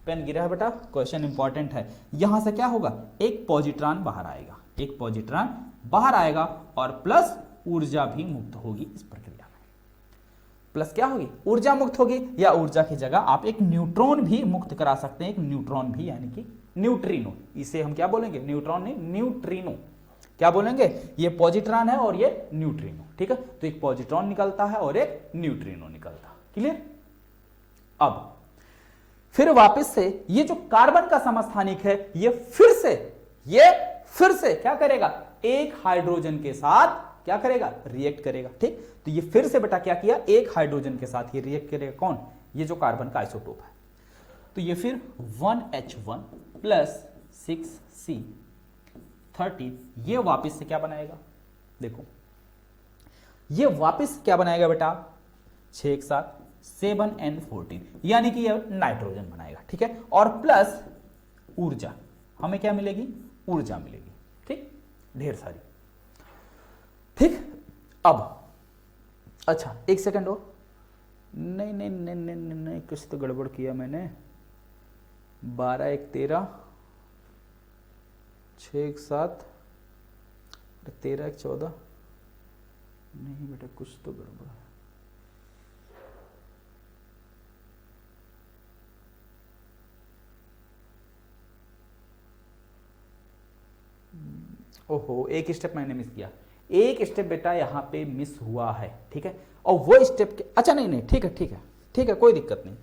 पेन गिरा है बेटा, क्वेश्चन इंपॉर्टेंट है। यहां से क्या होगा, एक पॉजिट्रॉन बाहर आएगा, एक पॉजिट्रॉन बाहर आएगा और प्लस ऊर्जा भी मुक्त होगी इस प्रक्रिया में। प्लस क्या होगी, ऊर्जा मुक्त होगी, या ऊर्जा की जगह आप एक न्यूट्रॉन भी मुक्त करा सकते हैं, एक न्यूट्रॉन भी, यानी कि न्यूट्रिनो। इसे हम क्या बोलेंगे, न्यूट्रॉन नहीं, न्यूट्रिनो। क्या बोलेंगे, ये पॉजिट्रॉन है और ये न्यूट्रिनो। ठीक है, तो एक पॉजिट्रॉन निकलता है और एक न्यूट्रिनो निकलता है। क्लियर। अब फिर वापस से ये जो कार्बन का समस्थानिक है ये फिर से क्या करेगा, एक हाइड्रोजन के साथ क्या करेगा, रिएक्ट करेगा। ठीक, तो ये फिर से बेटा क्या किया, एक हाइड्रोजन के साथ ये रिएक्ट करेगा। कौन, ये जो कार्बन का आइसोटोप है। तो ये फिर 1H1 प्लस 6C13 ये वापस से क्या बनाएगा, देखो ये वापस क्या बनाएगा बेटा, 6 एक साथ 7N14 यानी कि ये नाइट्रोजन बनाएगा। ठीक है, और प्लस ऊर्जा, हमें क्या मिलेगी, ऊर्जा मिलेगी। ठीक, ढेर सारी। ठीक। अब अच्छा एक सेकंड हो, नहीं नहीं नहीं नहीं नहीं, नहीं कुछ तो गड़बड़ किया मैंने। 12 1 13, 6 1 7, 13 1 14, नहीं बेटा कुछ तो गड़बड़ है। ओहो एक स्टेप मैंने मिस किया, एक स्टेप बेटा यहाँ पे मिस हुआ है, ठीक है। और वो स्टेप के, अच्छा नहीं नहीं ठीक है ठीक है ठीक है, कोई दिक्कत नहीं,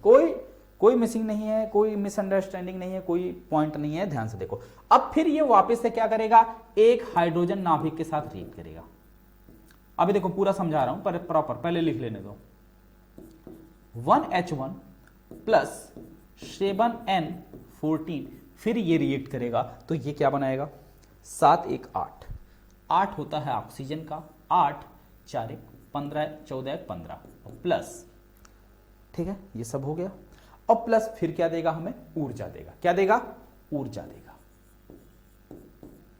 कोई मिसिंग नहीं है, कोई मिसअंडरस्टैंडिंग नहीं है, कोई पॉइंट नहीं है, ध्यान से देखो। अब फिर ये वापस से क्या करेगा, एक हाइड्रोजन नाभिक के साथ रिएक्ट करेगा। अभी देखो पूरा समझा रहा हूं पर प्रॉपर, पहले लिख लेने दो। 1H1 प्लस 7N14, फिर ये रिएक्ट करेगा तो ये क्या बनाएगा, 7 1 8, 8 होता है ऑक्सीजन का, 8 4 1 15, 14 1 15 प्लस, ठीक है ये सब हो गया। और प्लस फिर क्या देगा हमें, ऊर्जा देगा, क्या देगा, ऊर्जा देगा,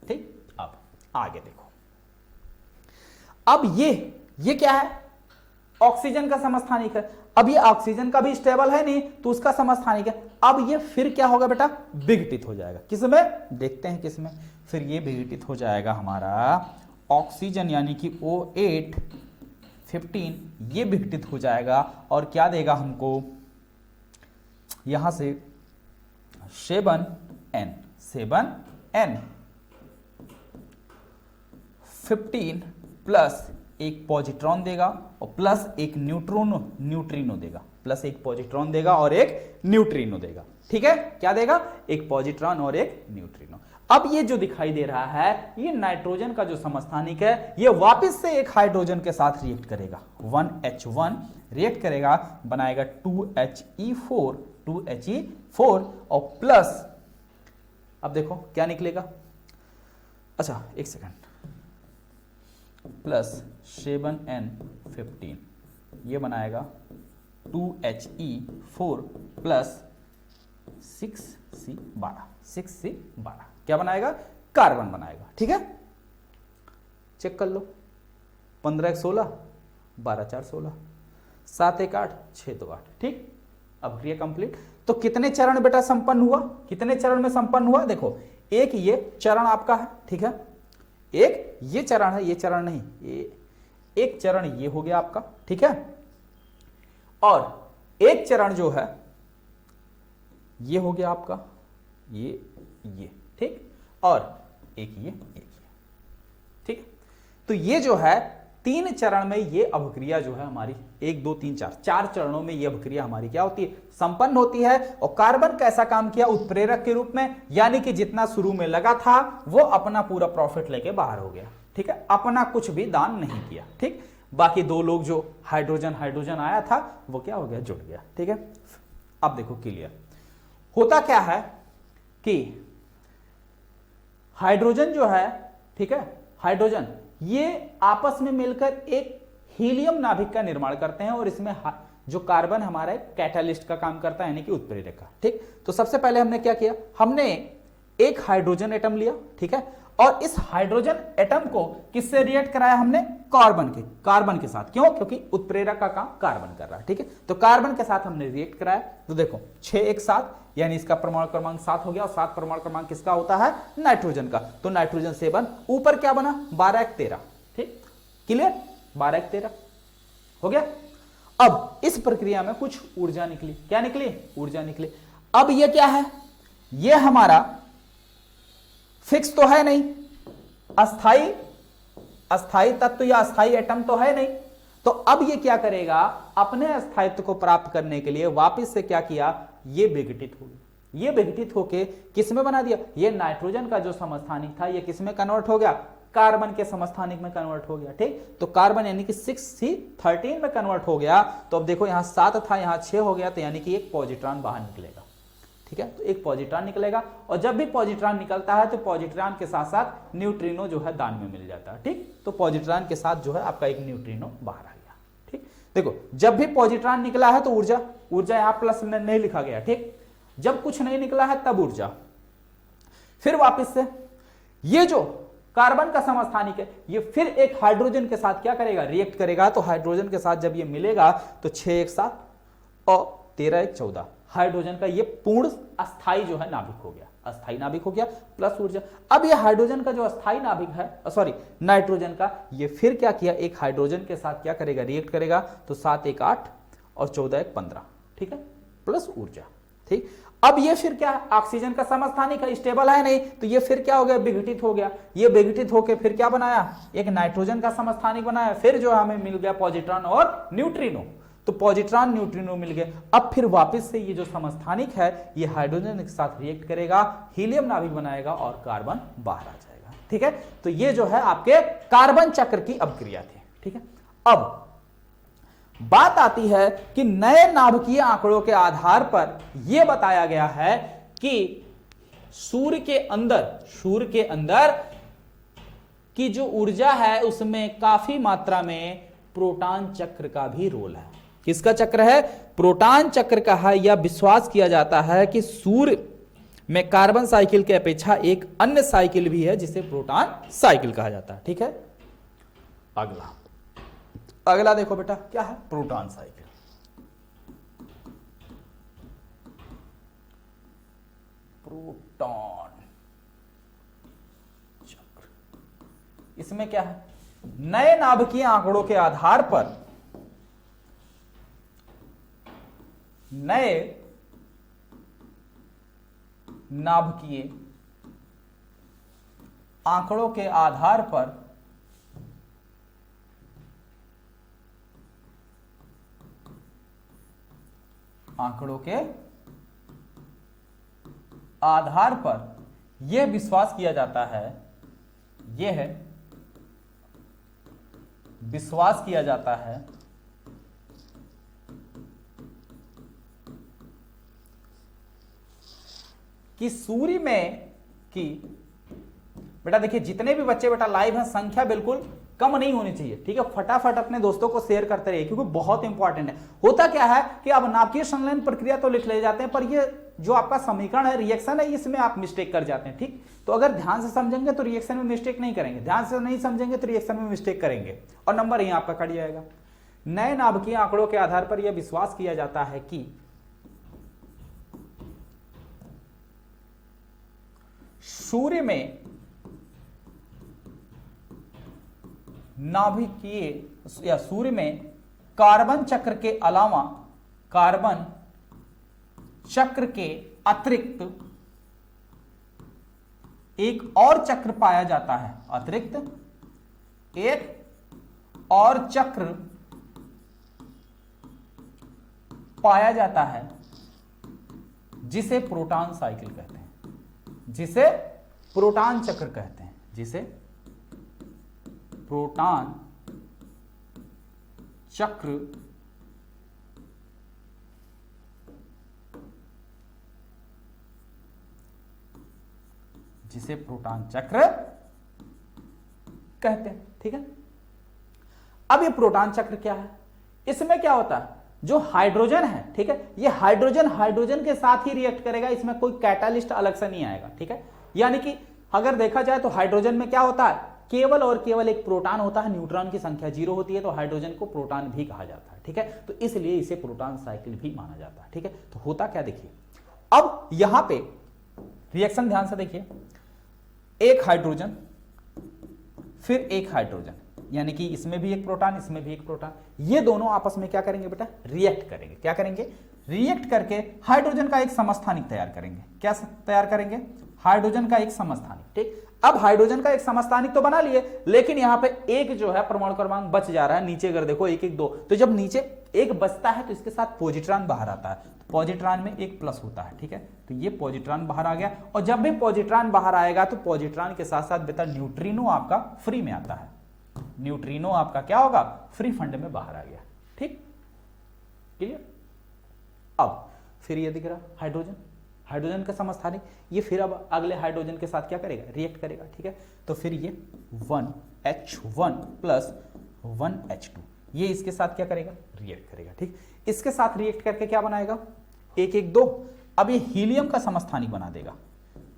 ठीक। अब आगे देखो, अब ये क्या है, ऑक्सीजन का समस्थानिक है। अब ये ऑक्सीजन का भी स्टेबल है नहीं तो उसका समस्थानिक है। अब ये फिर क्या होगा बेटा, विघटित हो जाएगा, किसमें, देखते हैं किसमें, फिर ये विघटित हो जाएगा हमारा ऑक्सीजन यानी कि O8 15, ये विघटित हो जाएगा और क्या देगा हमको, यहां से 7N 15 प्लस एक पॉजिट्रॉन देगा और प्लस एक न्यूट्रिनो देगा, प्लस एक पॉजिट्रॉन देगा और एक न्यूट्रिनो देगा, ठीक है। क्या देगा, एक पॉजिट्रॉन और एक न्यूट्रिनो। अब ये जो दिखाई दे रहा है, ये नाइट्रोजन का जो समस्थानिक है, ये वापस से एक हाइड्रोजन के साथ रिएक्ट करेगा, 1H1 रिएक्ट करेगा, बनाएगा 2He4 और प्लस, अब देखो क्या निकलेगा, अच्छा एक सेकंड, प्लस 7N15, ये बनाएगा 2He4 प्लस 6C12, क्या बनाएगा, कार्बन बनाएगा, ठीक है। चेक कर लो, 15 1 16, 12 4 16, 7 1 8, 6 2 8, ठीक। अब क्रिया कंप्लीट। तो कितने चरण बेटा संपन्न हुआ, कितने चरण में संपन्न हुआ, देखो एक ये चरण आपका है, ठीक है, एक ये चरण है, ये चरण नहीं, ये एक चरण ये हो गया आपका, ठीक है, और एक चरण जो है ये हो गया आपका, ये ठीक, और एक ये, ठीक। तो ये जो है 3 चरण में ये अभिक्रिया जो है हमारी 1 2 3 4 चरणों में ये अभिक्रिया हमारी क्या होती है, संपन्न होती है। और कार्बन कैसा काम किया, उत्प्रेरक के रूप में, यानी कि जितना शुरू में लगा था वो अपना पूरा प्रॉफिट लेके बाहर हो गया, ठीक है, अपना कुछ भी दान नहीं किया, ठीक। बाकी 2 लोग जो हाइड्रोजन आया था वो क्या हो गया, जुड़ गया, ठीक है। अब देखो क्लियर होता क्या है कि हाइड्रोजन जो है, ठीक है, हाइड्रोजन ये आपस में मिलकर एक हीलियम नाभिक का निर्माण करते हैं और इसमें जो कार्बन हमारा कैटालिस्ट का काम करता है, यानी कि उत्प्रेरक का, ठीक। तो सबसे पहले हमने क्या किया, हमने एक हाइड्रोजन एटम लिया, ठीक है, और इस हाइड्रोजन एटम को किससे रिएक्ट कराया हमने, कार्बन के साथ, क्यों, क्योंकि उत्प्रेरक का काम कार्बन कर रहा है, ठीक है। तो कार्बन के साथ हमने रिएक्ट कराया, तो देखो 6 1 7, यानी इसका परमाणु क्रमांक 7 हो गया, और 7 परमाणु क्रमांक किसका होता है, नाइट्रोजन का। तो नाइट्रोजन 7, ऊपर क्या बना, 12 1 13, ठीक, क्लियर, 12 1 13 हो गया। अब इस प्रक्रिया में कुछ ऊर्जा निकली, क्या निकली, ऊर्जा निकली। अब ये क्या है, ये हमारा फिक्स तो है नहीं, अस्थाई तत्व या अस्थाई एटम तो है नहीं। तो अब ये क्या करेगा, अपने अस्थायित्व को प्राप्त करने के लिए वापस से क्या किया, ये विघटित हो गया, ये विघटित होके किसमें बना दिया, ये नाइट्रोजन का जो समस्थानिक था ये किसमें कन्वर्ट हो गया, कार्बन के समस्थानिक में कन्वर्ट हो गया, ठीक। तो कार्बन यानी कि 6C13 में कन्वर्ट हो गया। तो अब देखो यहां 7 था, यहां 6 हो गया, तो यानी कि एक पॉजिट्रॉन बाहर निकलेगा, ठीक है। तो एक पॉजिट्रॉन निकलेगा, और जब भी पॉजिट्रॉन निकलता है तो पॉजिट्रॉन के साथ साथ न्यूट्रिनो जो है दान में मिल जाता है, ठीक। तो पॉजिट्रॉन के साथ जो है आपका एक न्यूट्रिनो बाहर आ गया, ठीक। देखो जब भी पॉजिट्रॉन निकला है तो ऊर्जा यहां प्लस में नहीं लिखा गया, ठीक। जब कुछ नहीं निकला है तब ऊर्जा। फिर वापस से ये जो कार्बन का समस्थानिक है, ये फिर एक हाइड्रोजन के साथ क्या करेगा, रिएक्ट करेगा। तो हाइड्रोजन के साथ जब ये मिलेगा तो 6 एक 7 और 13 एक 14, हाइड्रोजन का ये पूर्ण अस्थाई जो है नाभिक हो गया, अस्थाई नाभिक हो गया प्लस ऊर्जा। अब ये हाइड्रोजन का जो अस्थाई नाभिक है, सॉरी नाइट्रोजन का, ये फिर क्या किया, एक हाइड्रोजन के साथ क्या करेगा, रिएक्ट करेगा। तो 7 एक 8 और 14 एक 15, ठीक है, प्लस ऊर्जा। ठीक, अब ये फिर क्या है, ऑक्सीजन का समस्थानिक है, स्टेबल है नहीं, तो ये फिर क्या हो गया, विघटित हो गया। ये विघटित होकर फिर क्या बनाया, एक नाइट्रोजन का समस्थानिक बनाया। फिर जो हमें मिल गया पॉजिट्रॉन और न्यूट्रिनो, तो पॉजिट्रॉन न्यूट्रिनो मिल गए। अब फिर वापस से ये जो समस्थानिक है ये हाइड्रोजन के साथ रिएक्ट करेगा, हीलियम नाभिक बनाएगा और कार्बन बाहर आ जाएगा। ठीक है, तो ये जो है आपके कार्बन चक्र की अपक्रिया थी। ठीक है, अब बात आती है कि नए नाभिकीय आंकड़ों के आधार पर यह बताया गया है कि सूर्य के अंदर की जो ऊर्जा है उसमें काफी मात्रा में प्रोटॉन चक्र का भी रोल है। किसका चक्र है, प्रोटॉन चक्र का है। यह विश्वास किया जाता है कि सूर्य में कार्बन साइकिल के अपेक्षा एक अन्य साइकिल भी है जिसे प्रोटॉन साइकिल कहा जाता है। ठीक है, अगला देखो बेटा, क्या है, प्रोटॉन साइकिल। प्रोटॉन चक्र, इसमें क्या है, नए नाभिकीय आंकड़ों के आधार पर, नए नाभिकीय आंकड़ों के आधार पर यह विश्वास किया जाता है, कि सूर्य में कि बेटा देखिए, जितने भी बच्चे बेटा लाइव हैं, संख्या बिल्कुल कम नहीं होनी चाहिए। ठीक है, फटाफट अपने दोस्तों को शेयर करते रहिए क्योंकि बहुत इंपॉर्टेंट है। होता क्या है कि अब नाभिकीय संलयन प्रक्रिया तो लिख ले जाते हैं, पर ये जो आपका समीकरण है, रिएक्शन है, इसमें आप मिस्टेक कर जाते हैं। ठीक, तो अगर ध्यान से समझेंगे तो रिएक्शन में मिस्टेक नहीं करेंगे, ध्यान से नहीं समझेंगे तो रिएक्शन में मिस्टेक करेंगे और नंबर यहीं आपका कट जाएगा। नए नाभिकीय आंकड़ों के आधार पर यह विश्वास किया जाता है कि सूर्य में नाभिकीय या सूर्य में कार्बन चक्र के अलावा, कार्बन चक्र के अतिरिक्त एक और चक्र पाया जाता है, अतिरिक्त एक और चक्र पाया जाता है जिसे प्रोटॉन साइकिल कहते हैं, जिसे प्रोटॉन चक्र कहते हैं, जिसे प्रोटॉन चक्र कहते हैं। ठीक है, अब ये प्रोटॉन चक्र क्या है, इसमें क्या होता है, जो हाइड्रोजन है, ठीक है, ये हाइड्रोजन के साथ ही रिएक्ट करेगा, इसमें कोई कैटालिस्ट अलग से नहीं आएगा। ठीक है, यानी कि अगर देखा जाए तो हाइड्रोजन में क्या होता है, केवल और केवल एक प्रोटॉन होता है, न्यूट्रॉन की संख्या 0 होती है, तो हाइड्रोजन को प्रोटॉन भी कहा जाता है। ठीक है, तो इसलिए इसे प्रोटॉन साइकिल भी माना जाता है। ठीक है, तो होता क्या देखिए, अब यहां पे रिएक्शन ध्यान से देखिए, एक हाइड्रोजन फिर एक हाइड्रोजन, यानी कि इसमें भी एक प्रोटॉन, इसमें भी एक प्रोटॉन, ये दोनों आपस में क्या करेंगे बेटा, रिएक्ट करेंगे। क्या करेंगे, रिएक्ट करके हाइड्रोजन का एक समस्थानिक तैयार करेंगे। क्या तैयार करेंगे, हाइड्रोजन का एक समस्थानिक। ठीक, अब हाइड्रोजन का एक समस्थानिक तो बना लिए, लेकिन यहां पे एक जो है परमाणु क्रमांक बच जा रहा है, नीचे अगर देखो 1 1 2, तो जब नीचे एक बचता है तो इसके साथ पॉजिट्रॉन बाहर आता है, तो पॉजिट्रॉन में एक प्लस होता है। ठीक है, तो ये पॉजिट्रॉन बाहर आ गया, और जब भी पॉजिट्रॉन बाहर आएगा तो पॉजिट्रॉन के साथ साथ बेटा न्यूट्रिनो आपका फ्री में आता है, न्यूट्रिनो आपका क्या होगा, फ्री फंड में बाहर आ गया। ठीक, क्लियर। अब फिर ये दिख रहा हाइड्रोजन का समस्थानिक, ये फिर अब अगले हाइड्रोजन के साथ क्या करेगा, रिएक्ट करेगा। ठीक है, तो फिर ये 1H1 प्लस 1H2, ये इसके साथ क्या करेगा, रिएक्ट करेगा। ठीक, इसके साथ रिएक्ट करके क्या बनाएगा, 1 1 2, अब ये हीलियम का समस्थानिक बना देगा,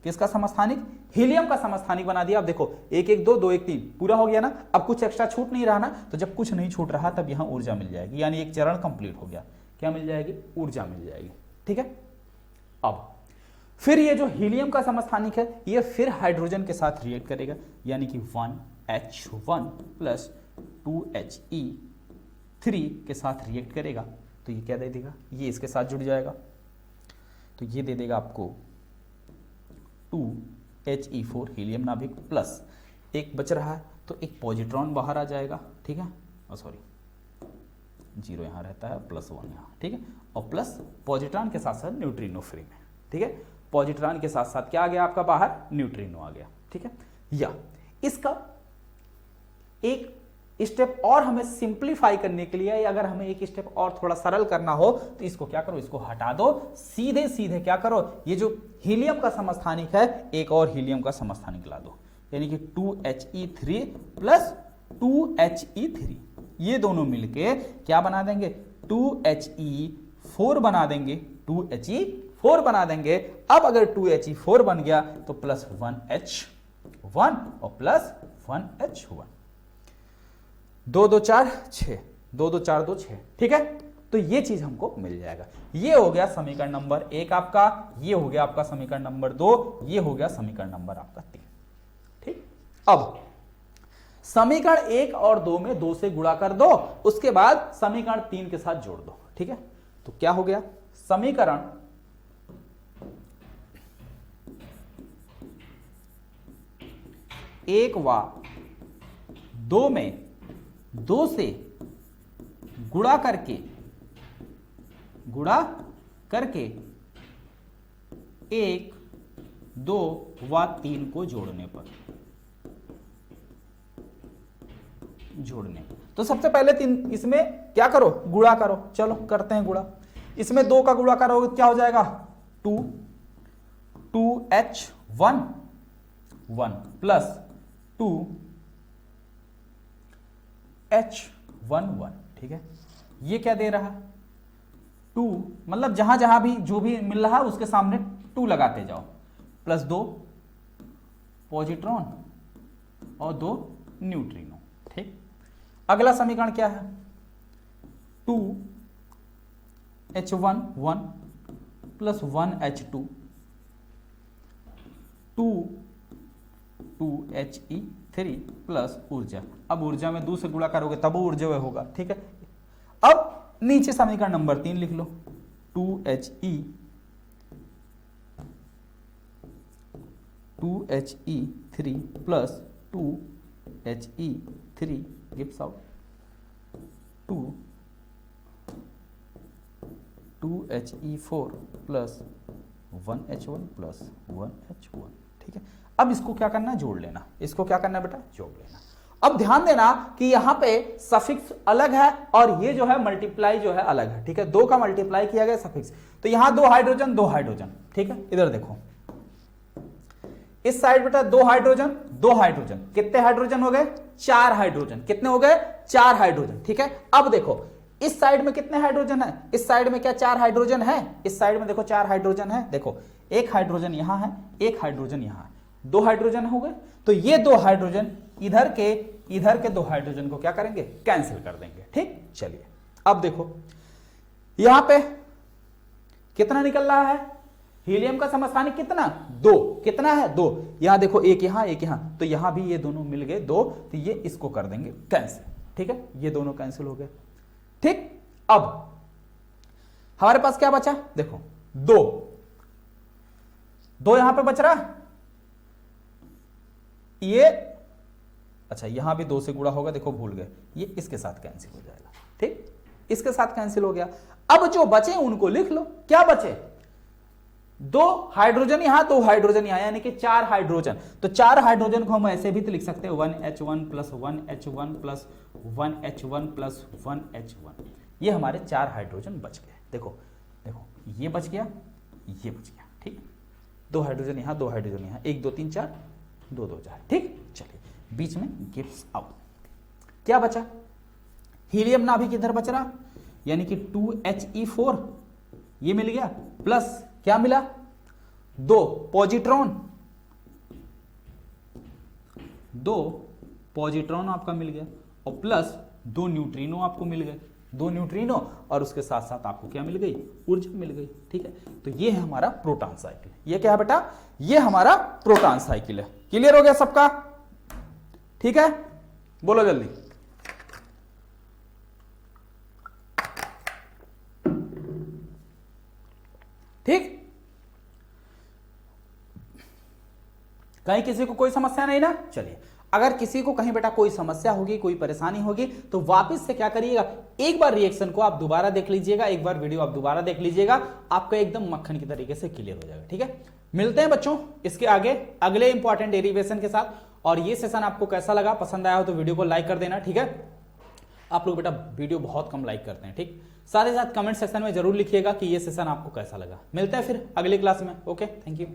किसका समस्थानिक? हीलियम का समस्थानिक बना दिया। अब देखो 1 1 2 2 1 3 पूरा हो गया ना। अब कुछ एक्स्ट्रा छूट नहीं रहा ना, तो जब कुछ नहीं छूट रहा तब यहां ऊर्जा मिल जाएगी, यानी एक चरण कंप्लीट हो गया। क्या मिल जाएगी? ऊर्जा मिल जाएगी। ठीक है, अब फिर ये जो हीलियम का समस्थानिक है ये फिर हाइड्रोजन के साथ रिएक्ट करेगा, यानी कि 1H1 प्लस 2He3 के साथ रिएक्ट करेगा। तो ये क्या दे देगा? ये इसके साथ जुड़ जाएगा, तो ये दे देगा आपको 2He4 हीलियम नाभिक प्लस एक बच रहा है तो एक पॉजिट्रॉन बाहर आ जाएगा। ठीक है, सॉरी 0 यहां रहता है, +1 यहां। ठीक है, और प्लस पॉजिट्रॉन के साथ साथ न्यूट्रिनो फ्री में। ठीक है, पॉजिट्रॉन के साथ साथ क्या आ गया आपका बाहर? न्यूट्रिनो आ गया। ठीक है, या इसका एक स्टेप और हमें सिंप्लीफाई करने के लिए, अगर हमें एक स्टेप और थोड़ा सरल करना हो तो इसको क्या करो? इसको हटा दो, सीधे सीधे क्या करो? ये जो हीलियम का समस्थानिक है एक और हीलियम का समस्थानिक ला दो, यानी कि 2He3 प्लस 2He3, ये दोनों मिलके क्या बना देंगे? 2He4 बना देंगे। 2He4 बना देंगे। अब अगर 2He4 बन गया तो प्लस 1H1 और प्लस 1H1, 2 2 4 6, 2 2 4 2 6। ठीक है, तो ये चीज हमको मिल जाएगा। ये हो गया समीकरण नंबर 1 आपका, ये हो गया आपका समीकरण नंबर 2, ये हो गया समीकरण नंबर आपका 3। ठीक, अब समीकरण 1 और 2 में 2 से गुणा कर दो, उसके बाद समीकरण 3 के साथ जोड़ दो। ठीक है, तो क्या हो गया? समीकरण 1 व 2 में 2 से गुणा करके 1 2 व 3 को जोड़ने पर तो सबसे पहले 3 इसमें क्या करो? गुणा करो। चलो करते हैं गुणा। इसमें 2 का गुणा करोगे क्या हो जाएगा? 2H1 1 plus 2H1 1। ठीक है, ये क्या दे रहा? 2, मतलब जहां जहां भी जो भी मिल रहा है उसके सामने 2 लगाते जाओ, प्लस 2 पॉजिट्रॉन और 2 न्यूट्रिनो। ठीक, अगला समीकरण क्या है? 2H1 1 plus 1H2 2He3 plus ऊर्जा। अब ऊर्जा में 2 से गुणा करोगे तब ऊर्जा होगा। ठीक है, अब नीचे समीकरण नंबर 3 लिख लो। 2He3 plus 2He3 gives out 2He4 plus 1H1 plus 1H1। ठीक है, अब इसको क्या करना है? जोड़ लेना। इसको क्या करना है बेटा? जोड़ लेना। अब ध्यान देना कि यहां पे सफिक्स अलग है और ये जो है मल्टीप्लाई जो है अलग है। ठीक है, 2 का मल्टीप्लाई किया गया सफिक्स, तो यहां 2 हाइड्रोजन 2 हाइड्रोजन। ठीक है, इधर देखो इस साइड बेटा 2 हाइड्रोजन 2 हाइड्रोजन, कितने हाइड्रोजन हो गए? 4 हाइड्रोजन। कितने हो गए? 4 हाइड्रोजन। ठीक है, अब देखो इस साइड में कितने हाइड्रोजन है? इस साइड में क्या 4 हाइड्रोजन है? इस साइड में देखो 4 हाइड्रोजन है। देखो एक हाइड्रोजन यहां है, एक हाइड्रोजन यहां है, 2 हाइड्रोजन हो गए। तो ये 2 हाइड्रोजन इधर के 2 हाइड्रोजन को क्या करेंगे? कैंसिल कर देंगे। ठीक, चलिए अब देखो यहां पे कितना निकल रहा है? हीलियम का समस्थानिक कितना? 2। कितना है? 2। यहां देखो एक यहां एक यहां, तो यहां भी ये दोनों मिल गए 2, तो ये इसको कर देंगे कैंसिल। ठीक है, ये दोनों कैंसिल हो गए। ठीक, अब हमारे पास क्या बचा? देखो 2 यहां पे बच रहा, ये अच्छा यहां भी 2 से गुणा होगा, देखो भूल गए, ये इसके साथ कैंसिल हो जाएगा। ठीक, इसके साथ कैंसिल हो गया। अब जो बचे उनको लिख लो। क्या बचे? 2 हाइड्रोजन यहां 2 हाइड्रोजन यहां, यानी कि 4 हाइड्रोजन। तो 4 हाइड्रोजन को हम ऐसे भी तो लिख सकते हैं 1H1 plus 1H1 plus 1H1 plus 1H1। ये हमारे 4 हाइड्रोजन बच गए। देखो देखो ये बच गया, ये बच गया। ठीक, 2 हाइड्रोजन यहां 2 हाइड्रोजन यहां, 1 2 3 4 2 2 4। ठीक, चलिए बीच में गिव्स आउट। क्या बचा? हीलियम नाभिक इधर बच रहा, यानी कि 2He4 ये मिल गया, प्लस क्या मिला? 2 पॉजिट्रॉन 2 पॉजिट्रॉन आपका मिल गया और प्लस 2 न्यूट्रिनो आपको मिल गए, 2 न्यूट्रिनो और उसके साथ साथ आपको क्या मिल गई, ऊर्जा मिल गई। ठीक है, तो ये है हमारा प्रोटॉन साइकिल। ये क्या है बेटा, ये हमारा प्रोटॉन साइकिल है। क्लियर हो गया सबका? ठीक है, बोलो जल्दी। ठीक, कहीं किसी को कोई समस्या नहीं ना? चलिए, अगर किसी को कहीं बेटा कोई समस्या होगी, कोई परेशानी होगी, तो वापस से क्या करिएगा, एक बार रिएक्शन को आप दोबारा देख लीजिएगा, एक बार वीडियो आप दोबारा देख लीजिएगा, आपका एकदम मक्खन की तरीके से क्लियर हो जाएगा। ठीक है, मिलते हैं बच्चों इसके आगे अगले इंपॉर्टेंट डेरिवेशन के साथ। और ये सेशन आपको कैसा लगा, पसंद आया हो तो वीडियो को लाइक कर देना। ठीक है, आप लोग बेटा वीडियो बहुत कम लाइक करते हैं। ठीक, साथ ही साथ कमेंट सेक्शन में जरूर लिखिएगा कि ये सेशन आपको कैसा लगा। मिलते हैं फिर अगली क्लास में। Okay, thank you.